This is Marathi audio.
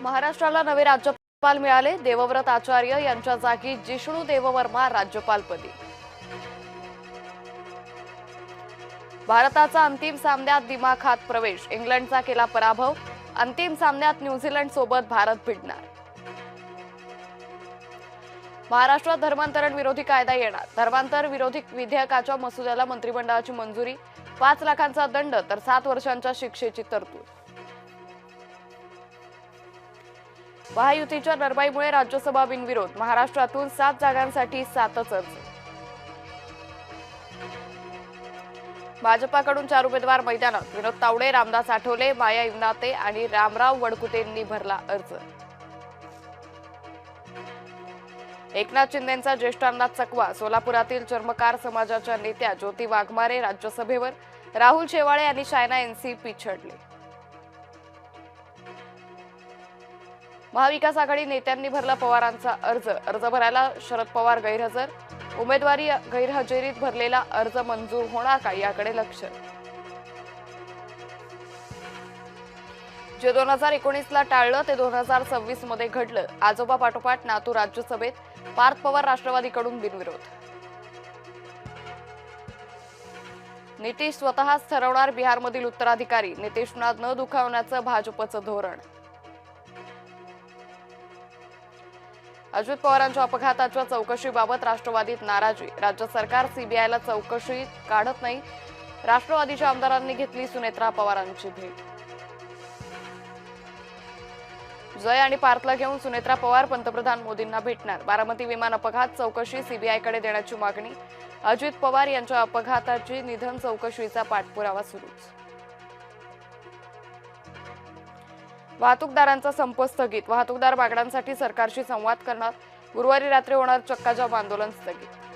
महाराष्ट्राला नवे राज्यपाल मिळाले। देवव्रत आचार्य यांच्या जागी जिष्णू देववर्मा राज्यपालपदी। भारताचा अंतिम सामन्यात दिमाखात प्रवेश, इंग्लंडचा केला पराभव। अंतिम सामन्यात न्यूझीलंड सोबत भारत भिडणार। महाराष्ट्रात धर्मांतरण विरोधी कायदा येणार, धर्मांतर विरोधी विधेयकाच्या मसुद्याला मंत्रिमंडळाची मंजुरी। 5 लाखांचा दंड तर 7 वर्षांच्या शिक्षेची तरतूद। महायुतीच्या नरमाईमुळे राज्यसभा बिनविरोध, महाराष्ट्रातून 7 जागांसाठी 7च अर्ज। भाजपाकडून 4 उमेदवार मैदानात, विनोद तावडे, रामदास आठवले, माया इवनाते आणि रामराव वडकुतेंनी भरला अर्ज। एकनाथ शिंदेंचा ज्येष्ठांना चकवा, सोलापुरातील चर्मकार समाजाच्या नेत्या ज्योती वाघमारे राज्यसभेवर, राहुल शेवाळे आणि शायना एनसी पिछडले। महाविकास आघाडी नेत्यांनी भरला पवारांचा अर्ज, अर्ज भरायला शरद पवार गैरहजर, उमेदवारी गैरहजेरीत भरलेला अर्ज मंजूर होणार का याकडे लक्ष। जे 2019ला टाळलं ते 2026 मध्ये घडलं, आजोबा पाठोपाठ नातू राज्यसभेत, पार्थ पवार राष्ट्रवादीकडून बिनविरोध। नितीश स्वतःच ठरवणार बिहारमधील उत्तराधिकारी, नितीशना न दुखावण्याचं भाजपचं धोरण। अजित पवारांच्या अपघाताच्या चौकशीबाबत राष्ट्रवादीत नाराजी, राज्य सरकार सीबीआयला चौकशी काढत नाही, राष्ट्रवादीच्या आमदारांनी घेतली सुनेत्रा पवारांची भेट। जय आणि पार्थला घेऊन सुनेत्रा पवार पंतप्रधान मोदींना भेटणार, बारामती विमान अपघात चौकशी सीबीआयकडे देण्याची मागणी, अजित पवार यांच्या अपघाताची निधन चौकशीचा पाठपुरावा सुरूच। वाहतूकदारांचा संप स्थगित, वाहतूकदार मागण्यांसाठी सरकारशी संवाद करणार, गुरुवारी रात्री होणार चक्काजाम आंदोलन स्थगित।